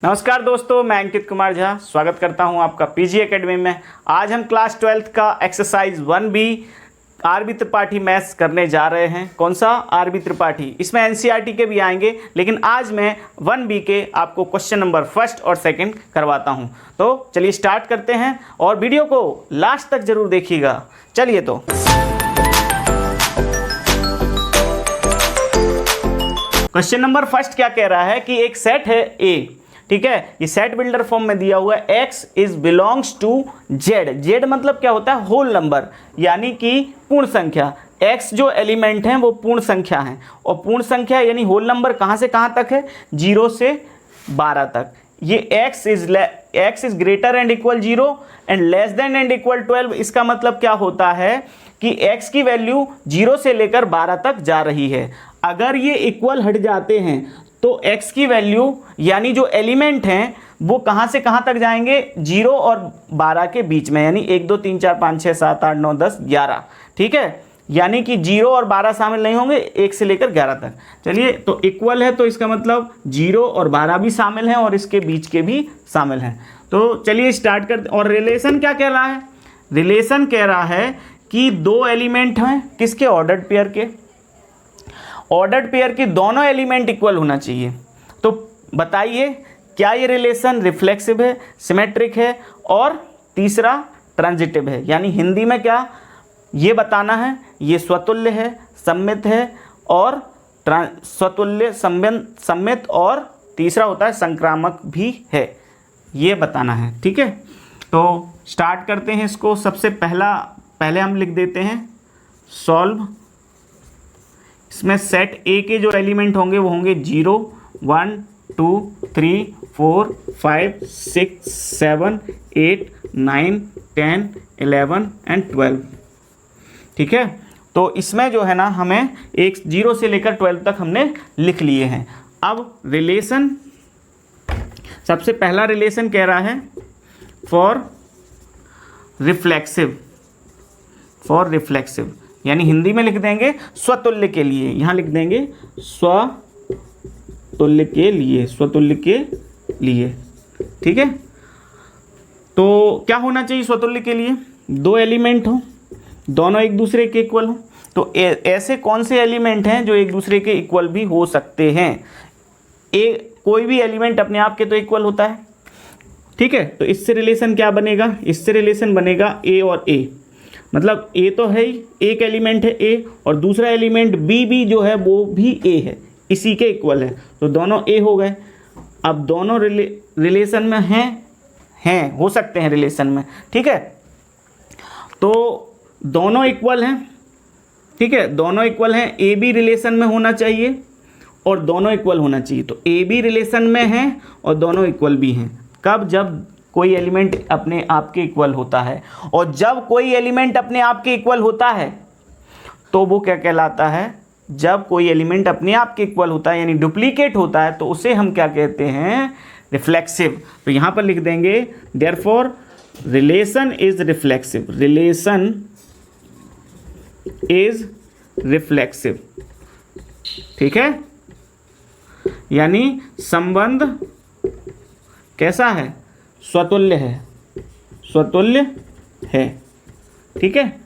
नमस्कार दोस्तों, मैं अंकित कुमार झा स्वागत करता हूं आपका पीजी एकेडमी में। आज हम क्लास 12th का exercise 1B RB Tripathi maths करने जा रहे हैं। कौन सा? आरबी त्रिपाठी। इसमें एनसीईआरटी के भी आएंगे, लेकिन आज मैं 1B के आपको क्वेश्चन नंबर फर्स्ट और सेकंड करवाता हूं। तो चलिए स्टार्ट करते हैं और वीडियो को लास्ट तक जरूर देखिएगा। चलिए तो क्वेश्चन नंबर फर्स्ट क्या कह रहा है कि एक सेट है ए, ठीक है। ये सेट बिल्डर फॉर्म में दिया हुआ है। x is belongs to z। z मतलब क्या होता है? होल नंबर, यानी कि पूर्ण संख्या। x जो एलिमेंट हैं वो पूर्ण संख्या हैं, और पूर्ण संख्या यानी होल नंबर कहाँ से कहाँ तक है? 0 से 12 तक। ये x is greater and equal 0 and less than and equal 12। इसका मतलब क्या होता है कि x की वैल्यू 0 से लेकर 12 तक जा रही है। अगर ये इक्वल हट जाते हैं तो x की वैल्यू यानी जो एलिमेंट हैं वो कहाँ से कहाँ तक जाएंगे? 0 और 12 के बीच में, यानी 1 2 3 4 5 6 7 8 9 10 11, ठीक है। यानी कि 0 और 12 शामिल नहीं होंगे, 1 से लेकर 11 तक। चलिए, तो इक्वल है तो इसका मतलब 0 और 12 भी शामिल हैं और इसके बीच के भी शामिल हैं। तो चलिए स्टार्ट करते। और रिलेशन क्या कह रहा है? रिलेशन कह रहा है कि दो एलिमेंट हैं किसके? ऑर्डर्ड पेयर के। ऑर्डर्ड पेयर के दोनों एलिमेंट इक्वल होना चाहिए। तो बताइए क्या ये रिलेशन रिफ्लेक्सिव है, सिमेट्रिक है, और तीसरा ट्रांजिटिव है। यानी हिंदी में क्या ये बताना है? ये स्वतुल्य है, सममित है, और स्वतुल्य, सममित, और तीसरा होता है संक्रामक भी है। ये बताना है, ठीक है। तो स्टार्ट करते हैं इसको। सबसे पहले हम लिख देते हैं सॉल्व। इसमें सेट ए के जो एलिमेंट होंगे वो होंगे 0 1 2 3 4 5 6 7 8 9 10 11 एंड 12, ठीक है। तो इसमें जो है ना हमें 0 से लेकर 12 तक हमने लिख लिए हैं। अब रिलेशन, सबसे पहला रिलेशन कह रहा है फॉर रिफ्लेक्सिव। यानी हिंदी में लिख देंगे स्वतुल्य के लिए। यहाँ लिख देंगे स्वतुल्य के लिए, ठीक है। तो क्या होना चाहिए स्वतुल्य के लिए? दो एलिमेंट हो, दोनों एक दूसरे के इक्वल हो। तो ऐसे कौन से एलिमेंट हैं जो एक दूसरे के इक्वल भी हो सकते हैं? कोई भी एलिमेंट अपने आप के तो इक्वल होता है, ठीक है। तो इससे रिलेशन क्या बनेगा? इससे रिलेशन बनेगा ए और ए। मतलब ए तो है ही, एक एलिमेंट है ए, और दूसरा एलिमेंट बी भी जो है वो भी ए है, इसी के इक्वल है। तो दोनों ए हो गए। अब दोनों रिलेशन में हैं, हो सकते हैं रिलेशन में, ठीक है। तो दोनों इक्वल हैं, ठीक है। दोनों इक्वल हैं। ए बी रिलेशन में होना चाहिए और दोनों इक्वल होना चाहिए। तो ए बी रिलेशन में है और दोनों इक्वल भी हैं। कब? जब कोई एलिमेंट अपने आप के इक्वल होता है। और जब कोई एलिमेंट अपने आप के इक्वल होता है तो वो क्या कहलाता है? जब कोई एलिमेंट अपने आप के इक्वल होता है यानी डुप्लीकेट होता है तो उसे हम क्या कहते हैं? रिफ्लेक्सिव। तो यहाँ पर लिख देंगे therefore relation is reflexive. Relation is reflexive, ठीक है। यानी संबंध कैसा है? स्वतुल्य है, ठीक है।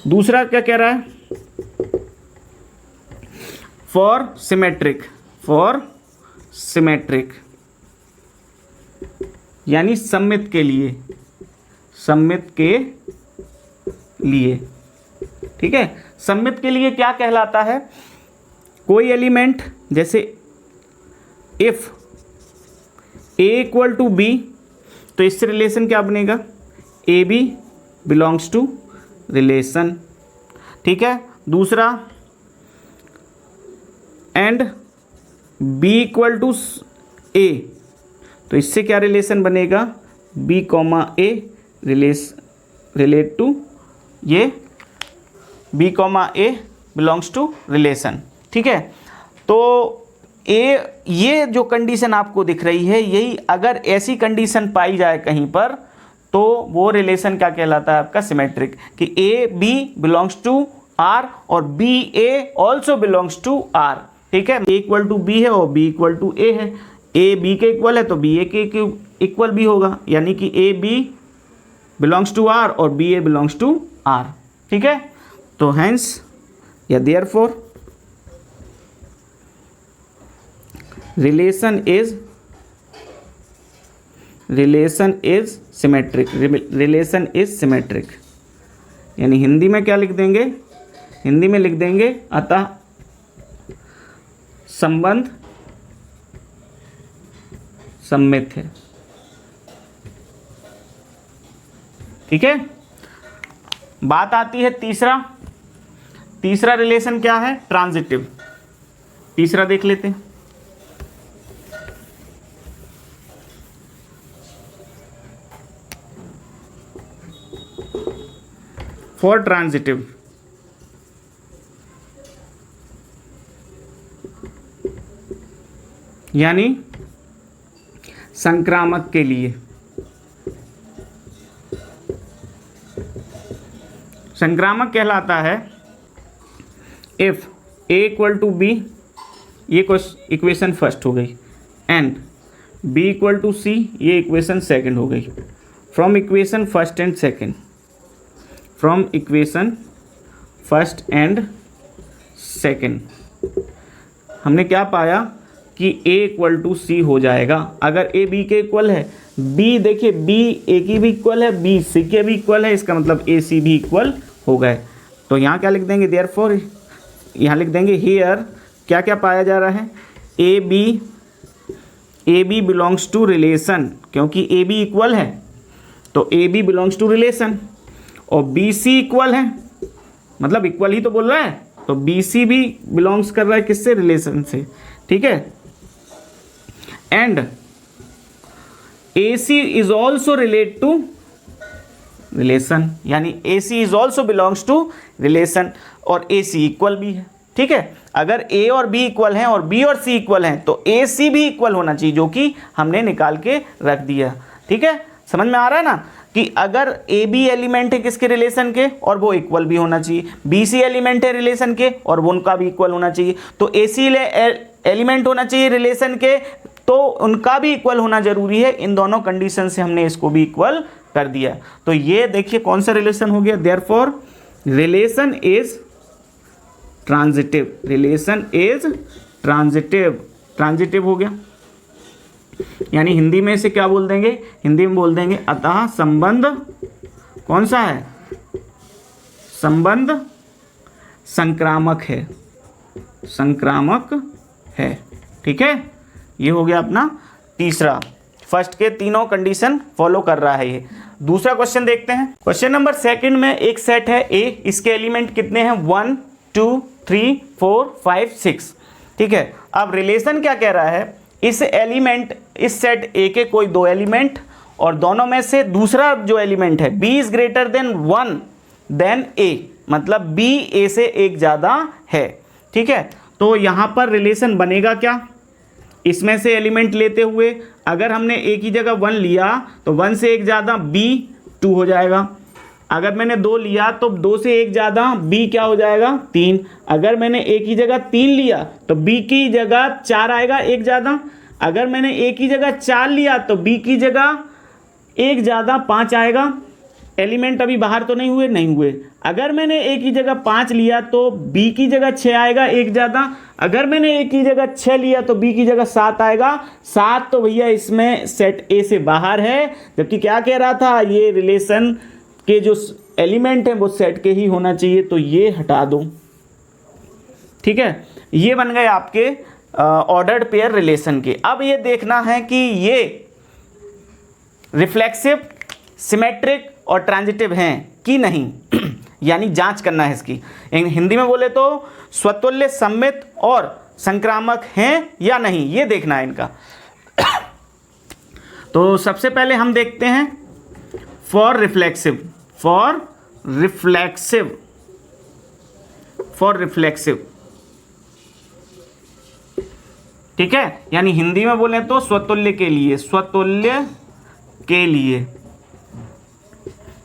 दूसरा क्या कह रहा है? फॉर सिमेट्रिक, यानी सममित के लिए, ठीक है। सममित के लिए क्या कहलाता है? कोई एलिमेंट, जैसे if a equal to B, तो इससे रिलेशन क्या बनेगा? A B belongs to relation, ठीक है। दूसरा and B equal to A, तो इससे क्या रिलेशन बनेगा? B comma A relate to ये B comma A belongs to relation, ठीक है। तो ये जो कंडीशन आपको दिख रही है, यही अगर ऐसी कंडीशन पाई जाए कहीं पर तो वो रिलेशन क्या कहलाता है? आपका सिमेट्रिक। कि A B belongs to R और B A also belongs to R, ठीक है। ए इक्वल टू बी है और बी इक्वल टू ए है। ए बी के इक्वल है तो बी ए के इक्वल भी होगा, यानी कि A B belongs to R और B A belongs to R. ठीक है, तो हेंस या therefore relation is symmetric. Relation is symmetric, यानी हिंदी में क्या लिख देंगे, हिंदी में लिख देंगे अतः संबंध सममित है। ठीक है, बात आती है तीसरा रिलेशन क्या है, ट्रांजिटिव। तीसरा देख लेते हैं। फॉर ट्रांजिटिव, यानी संक्रामक के लिए, संक्रामक कहलाता है if A equal to B, ये इक्वेशन फर्स्ट हो गई, and B equal to C, ये इक्वेशन सेकंड हो गई। From equation first and second, from equation first and second हमने क्या पाया कि a इक्वल टू सी हो जाएगा अगर a b के इक्वल है। b देखिए b a की भी इक्वल है, b c के भी इक्वल है, इसका मतलब a c भी इक्वल हो गए। तो यहाँ क्या लिख देंगे, देयरफॉर यहाँ लिख देंगे हियर क्या क्या पाया जा रहा है, A B belongs to relation, क्योंकि ए बी इक्वल है तो A B belongs to relation, और बी सी इक्वल है, मतलब इक्वल ही तो बोल रहा है, तो बी सी भी बिलोंग्स कर रहा है किससे, रिलेशन से। ठीक है, and A C is also relate to relation, यानी A C is also belongs to relation, और ए सी इक्वल भी है। ठीक है, अगर ए और बी इक्वल हैं और बी और सी इक्वल हैं तो ए सी भी इक्वल होना चाहिए, जो कि हमने निकाल के रख दिया। ठीक है, समझ में आ रहा है ना कि अगर ए बी एलिमेंट है किसके रिलेशन के और वो इक्वल भी होना चाहिए, बी सी एलिमेंट है रिलेशन के और वो उनका भी इक्वल होना चाहिए, तो ए सी एलिमेंट होना चाहिए रिलेशन के तो उनका भी इक्वल होना जरूरी है। इन दोनों कंडीशन से हमने इसको भी इक्वल कर दिया। तो ये देखिए कौन सा रिलेशन हो गया, therefore relation is transitive, relation is transitive हो गया, यानी हिंदी में इसे क्या बोल देंगे, हिंदी में बोल देंगे अतः संबंध कौन सा है, संबंध संक्रामक है, संक्रामक है। ठीक है, ये हो गया अपना तीसरा, फर्स्ट के तीनों कंडीशन फॉलो कर रहा है ये। दूसरा क्वेश्चन देखते हैं। क्वेश्चन नंबर सेकंड में एक सेट है ए, इसके एलिमेंट कितने हैं, 1 2 3 4 5 6। ठीक है, अब रिलेशन क्या कह रहा है, इस एलिमेंट इस सेट ए के कोई दो एलिमेंट और दोनों में से दूसरा जो एलिमेंट है b is greater than 1 than a, मतलब b a से एक ज़्यादा है। ठीक है, तो यहाँ पर रिलेशन बनेगा क्या, इसमें से एलिमेंट लेते हुए अगर हमने a की जगह 1 लिया तो 1 से एक ज़्यादा b 2 हो जाएगा, अगर मैंने 2 लिया तो 2 से एक ज़्यादा b क्या हो जाएगा 3, अगर मैंने a की जगह 3 लिया तो b की जगह 4 आएगा एक ज़्यादा, अगर मैंने a की जगह 4 लिया तो b की जगह एक ज़्यादा 5 आएगा। एलिमेंट अभी बाहर तो नहीं हुए। अगर मैंने a की जगह 5 लिया तो b की जगह 6 आएगा एक ज़्यादा, अगर मैंने a की जगह 6 लिया तो b की जगह 7 आएगा। 7 तो भैया इसमें सेट a से बाहर है, जबकि क्या कह रहा था, ये रिलेशन के जो एलिमेंट हैं वो सेट के ही होना चाहिए, तो ये हटा दो। ठीक है, ये बन गए आपके ऑर्डर्ड पेयर रिलेशन के। अब ये देखना है कि ये रिफ्लेक्सिव, सिमेट्रिक और ट्रांजिटिव हैं कि नहीं यानी जांच करना है इसकी। हिंदी में बोले तो स्वतुल्य, सममित और संक्रामक हैं या नहीं, ये देखना है इनका। तो सबसे पहले हम देखते हैं फॉर रिफ्लेक्सिव, फॉर रिफ्लेक्सिव। ठीक है, यानी हिंदी में बोले तो स्वतुल्य के लिए, स्वतुल्य के लिए।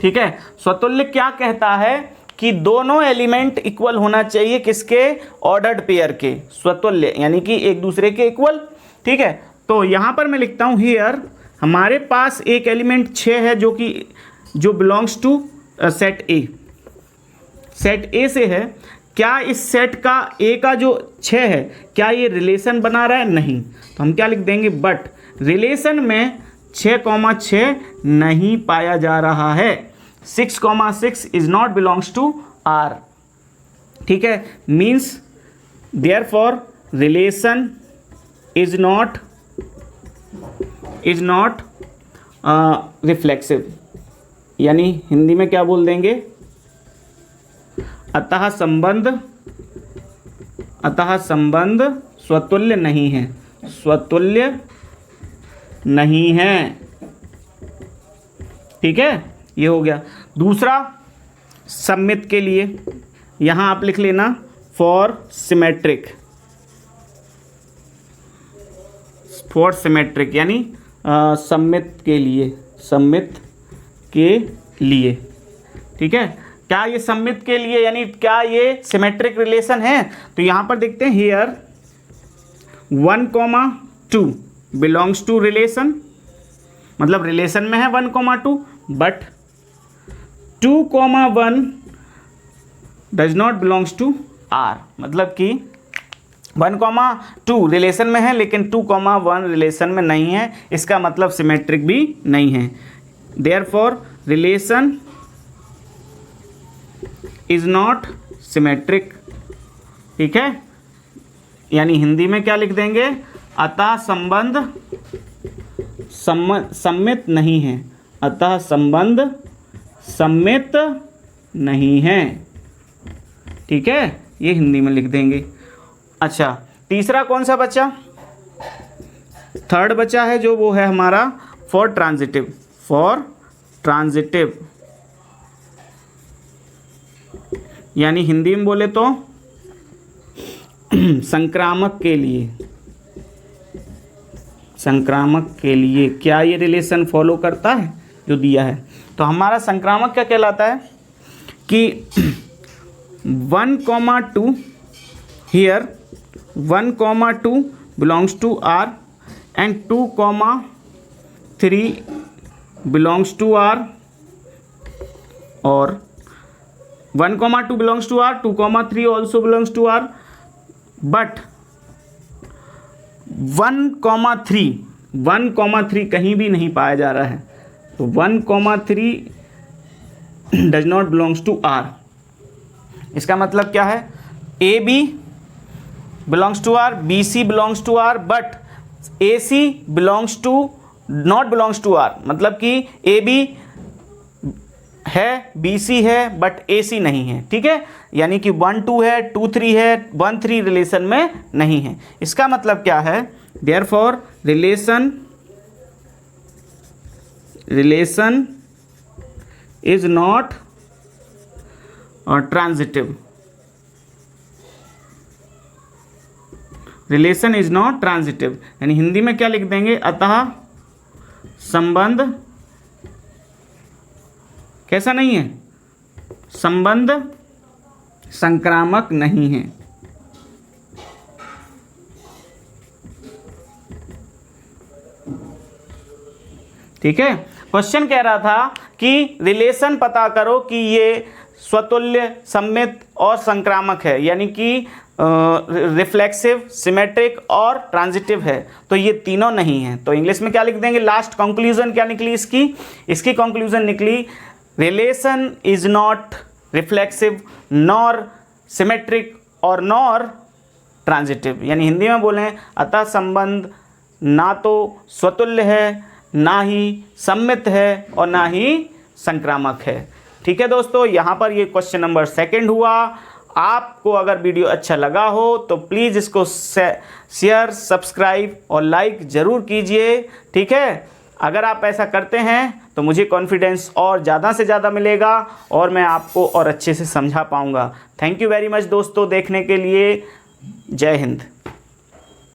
ठीक है, स्वतुल्य क्या कहता है कि दोनों एलिमेंट इक्वल होना चाहिए किसके, ऑर्डर्ड पेयर के। स्वतुल्य यानी कि एक दूसरे के इक्वल। ठीक है, तो यहाँ पर मैं लिखता हूँ हियर हमारे पास एक एलिमेंट 6 है जो belongs to set A, set A से है। क्या इस सेट का ए का जो 6 है क्या ये रिलेशन बना रहा है? नहीं। तो हम क्या लिख देंगे, बट रिलेशन में 6,6 नहीं पाया जा रहा है। 6,6 is not belongs to R. ठीक है, means therefore relation is not reflexive, यानी हिंदी में क्या बोल देंगे, अतः संबंध स्वतुल्य नहीं है, स्वतुल्य नहीं है। ठीक है, ये हो गया। दूसरा सममित के लिए यहां आप लिख लेना फॉर सिमेट्रिक, यानी सममित के लिए। ठीक है, क्या ये सममित के लिए यानी क्या ये सिमेट्रिक रिलेशन है? तो यहां पर देखते हैं हियर 1,2 बिलोंग्स टू रिलेशन, मतलब रिलेशन में है 1,2, but 2,1 does not belongs to R, मतलब कि 1,2 रिलेशन में है लेकिन 2,1 रिलेशन में नहीं है, इसका मतलब सिमेट्रिक भी नहीं है। Therefore relation is not symmetric. ठीक है, यानी हिंदी में क्या लिख देंगे, अतः संबंध सम्मित नहीं है, अतः संबंध सम्मित नहीं है। ठीक है, ये हिंदी में लिख देंगे। अच्छा, तीसरा कौन सा बचा? थर्ड बचा है जो वो है हमारा फॉर ट्रांजिटिव, यानी हिंदी में बोले तो संक्रामक के लिए क्या ये रिलेशन फॉलो करता है जो दिया है? तो हमारा संक्रामक क्या कहलाता है कि 1,2 here 1,2 belongs to R and 2,3 belongs to R, और 1,2 belongs to R, 2,3 also belongs to R, but 1,3 कहीं भी नहीं पाया जा रहा है, तो 1,3 does not belongs to R। इसका मतलब क्या है, AB belongs to R, BC belongs to R, but AC not belongs to R, मतलब कि AB है, BC है, बट AC नहीं है। ठीक है, यानी कि 1,2 है, 2,3 है, 1,3 रिलेशन में नहीं है। इसका मतलब क्या है, therefore relation is not transitive, relation is not transitive, यानी हिंदी में क्या लिख देंगे, अतः संबंध कैसा नहीं है, संबंध संक्रामक नहीं है। ठीक है, क्वेश्चन कह रहा था कि रिलेशन पता करो कि ये स्वतुल्य, सम्मित और संक्रामक है, यानी कि रिफ्लेक्सिव, सिमेट्रिक और ट्रांजिटिव है, तो ये तीनों नहीं है। तो इंग्लिश में क्या लिख देंगे, लास्ट कंक्लूजन क्या निकली इसकी कंक्लूजन निकली, relation is not reflexive nor symmetric और नॉर ट्रांजिटिव, यानी हिंदी में बोलें अतः संबंध ना तो स्वतुल्य है, ना ही सम्मित है और ना ही संक्रामक है। ठीक है दोस्तों, यहाँ पर ये क्वेश्चन नंबर 2 हुआ। आपको अगर वीडियो अच्छा लगा हो तो प्लीज़ इसको शेयर, सब्सक्राइब और लाइक ज़रूर कीजिए। ठीक है, अगर आप ऐसा करते हैं तो मुझे कॉन्फिडेंस और ज़्यादा से ज़्यादा मिलेगा और मैं आपको और अच्छे से समझा पाऊँगा। थैंक यू वेरी मच दोस्तों देखने के लिए। जय हिंद।